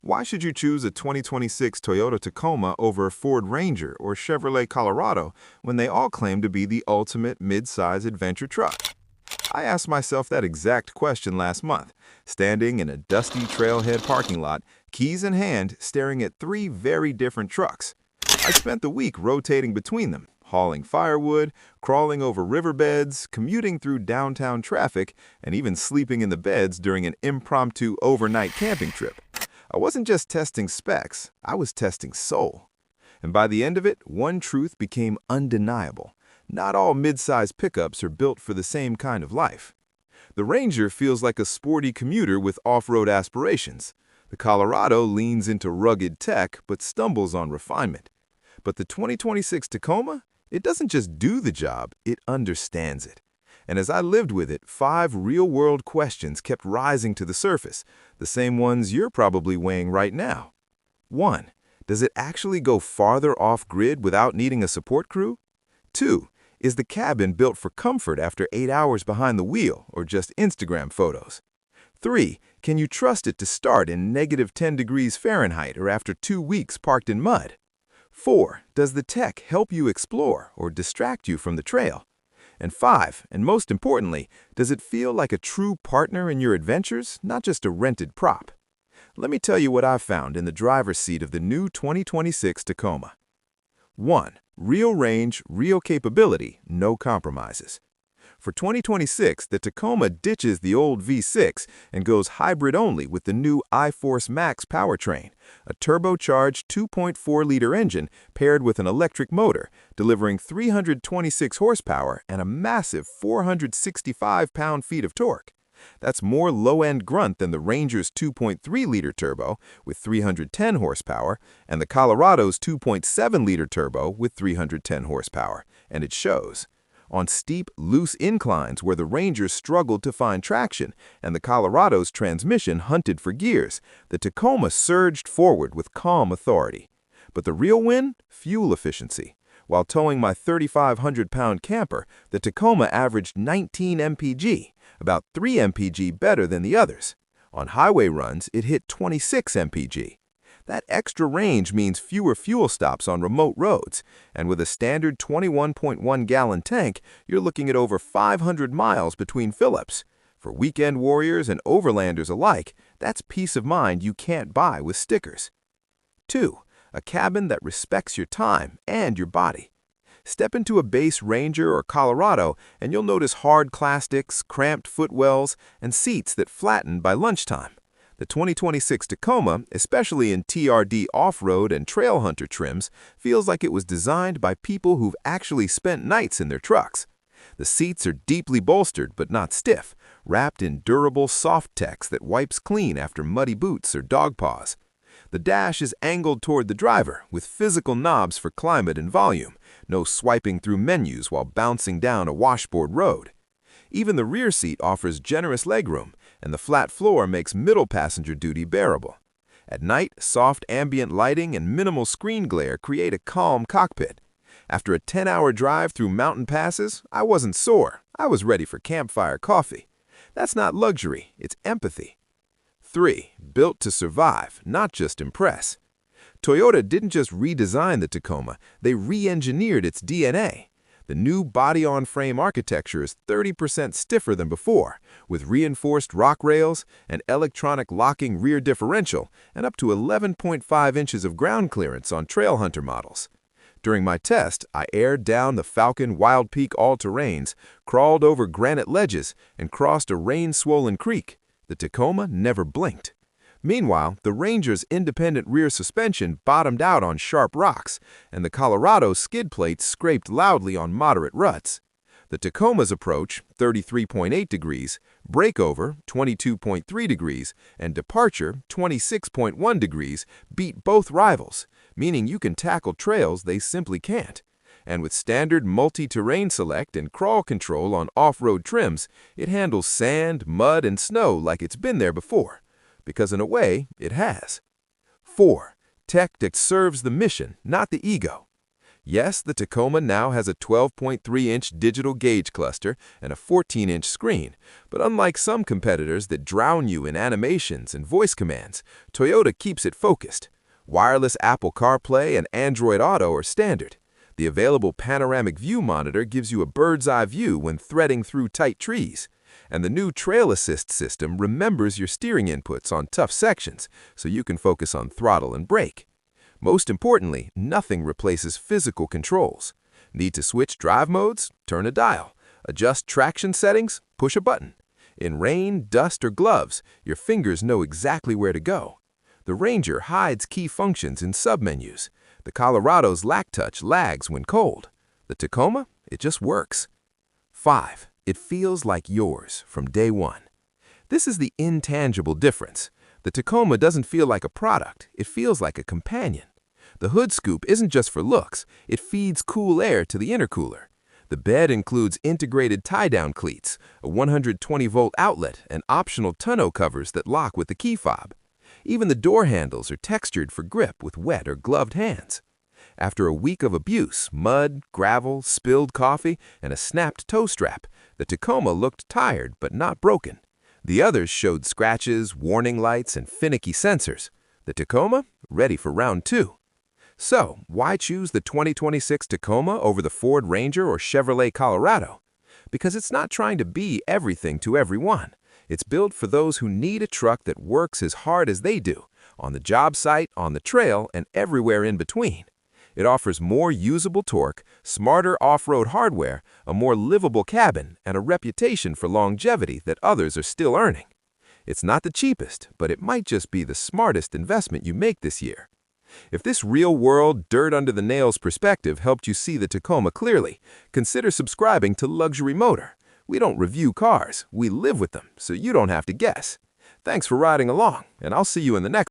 Why should you choose a 2026 Toyota Tacoma over a Ford Ranger or Chevrolet Colorado when they all claim to be the ultimate mid-size adventure truck? I asked myself that exact question last month, standing in a dusty trailhead parking lot, keys in hand, staring at three very different trucks. I spent the week rotating between them, hauling firewood, crawling over riverbeds, commuting through downtown traffic, and even sleeping in the beds during an impromptu overnight camping trip. I wasn't just testing specs, I was testing soul. And by the end of it, one truth became undeniable. Not all mid-size pickups are built for the same kind of life. The Ranger feels like a sporty commuter with off-road aspirations. The Colorado leans into rugged tech but stumbles on refinement. But the 2026 Tacoma? It doesn't just do the job, it understands it. And as I lived with it, 5 real-world questions kept rising to the surface, the same ones you're probably weighing right now. 1. Does it actually go farther off-grid without needing a support crew? 2. Is the cabin built for comfort after 8 hours behind the wheel or just Instagram photos? 3. Can you trust it to start in -10 degrees Fahrenheit or after 2 weeks parked in mud? 4. Does the tech help you explore or distract you from the trail? And 5, and most importantly, does it feel like a true partner in your adventures, not just a rented prop? Let me tell you what I've found in the driver's seat of the new 2026 Tacoma. 1. Real range, real capability, no compromises. For 2026, the Tacoma ditches the old V6 and goes hybrid only with the new iForce Max powertrain, a turbocharged 2.4-liter engine paired with an electric motor, delivering 326 horsepower and a massive 465 pound-feet of torque. That's more low-end grunt than the Ranger's 2.3-liter turbo with 310 horsepower and the Colorado's 2.7-liter turbo with 310 horsepower, and it shows. On steep, loose inclines where the Ranger struggled to find traction and the Colorado's transmission hunted for gears, the Tacoma surged forward with calm authority. But the real win? Fuel efficiency. While towing my 3,500-pound camper, the Tacoma averaged 19 mpg, about 3 mpg better than the others. On highway runs, it hit 26 mpg. That extra range means fewer fuel stops on remote roads, and with a standard 21.1-gallon tank, you're looking at over 500 miles between fill-ups. For weekend warriors and overlanders alike, that's peace of mind you can't buy with stickers. 2. A cabin that respects your time and your body. Step into a base Ranger or Colorado, and you'll notice hard plastics, cramped footwells, and seats that flatten by lunchtime. The 2026 Tacoma, especially in TRD off-road and trail hunter trims, feels like it was designed by people who've actually spent nights in their trucks. The seats are deeply bolstered but not stiff, wrapped in durable soft tex that wipes clean after muddy boots or dog paws. The dash is angled toward the driver, with physical knobs for climate and volume, no swiping through menus while bouncing down a washboard road. Even the rear seat offers generous legroom, and the flat floor makes middle passenger duty bearable. At night, soft ambient lighting and minimal screen glare create a calm cockpit. After a 10-hour drive through mountain passes, I wasn't sore. I was ready for campfire coffee. That's not luxury, it's empathy. 3. Built to survive, not just impress. Toyota didn't just redesign the Tacoma, they re-engineered its DNA. The new body-on-frame architecture is 30% stiffer than before, with reinforced rock rails, an electronic locking rear differential, and up to 11.5 inches of ground clearance on trail hunter models. During my test, I aired down the Falcon Wild Peak all-terrains, crawled over granite ledges, and crossed a rain-swollen creek. The Tacoma never blinked. Meanwhile, the Ranger's independent rear suspension bottomed out on sharp rocks, and the Colorado's skid plates scraped loudly on moderate ruts. The Tacoma's approach, 33.8 degrees, breakover, 22.3 degrees, and departure, 26.1 degrees, beat both rivals, meaning you can tackle trails they simply can't. And with standard multi-terrain select and crawl control on off-road trims, it handles sand, mud, and snow like it's been there before. Because in a way, it has. 4. Tech that serves the mission, not the ego. Yes, the Tacoma now has a 12.3-inch digital gauge cluster and a 14-inch screen, but unlike some competitors that drown you in animations and voice commands, Toyota keeps it focused. Wireless Apple CarPlay and Android Auto are standard. The available panoramic view monitor gives you a bird's-eye view when threading through tight trees. And the new Trail Assist system remembers your steering inputs on tough sections, so you can focus on throttle and brake. Most importantly, nothing replaces physical controls. Need to switch drive modes? Turn a dial. Adjust traction settings? Push a button. In rain, dust, or gloves, your fingers know exactly where to go. The Ranger hides key functions in submenus. The Colorado's Lack Touch lags when cold. The Tacoma? It just works. 5. It feels like yours from day one. This is the intangible difference. The Tacoma doesn't feel like a product, it feels like a companion. The hood scoop isn't just for looks, it feeds cool air to the intercooler. The bed includes integrated tie-down cleats, a 120-volt outlet, and optional tonneau covers that lock with the key fob. Even the door handles are textured for grip with wet or gloved hands. After a week of abuse, mud, gravel, spilled coffee, and a snapped toe strap, the Tacoma looked tired but not broken. The others showed scratches, warning lights, and finicky sensors. The Tacoma, ready for round 2. So, why choose the 2026 Tacoma over the Ford Ranger or Chevrolet Colorado? Because it's not trying to be everything to everyone. It's built for those who need a truck that works as hard as they do, on the job site, on the trail, and everywhere in between. It offers more usable torque, smarter off-road hardware, a more livable cabin, and a reputation for longevity that others are still earning. It's not the cheapest, but it might just be the smartest investment you make this year. If this real-world, dirt-under-the-nails perspective helped you see the Tacoma clearly, consider subscribing to Luxury Motor. We don't review cars, we live with them, so you don't have to guess. Thanks for riding along, and I'll see you in the next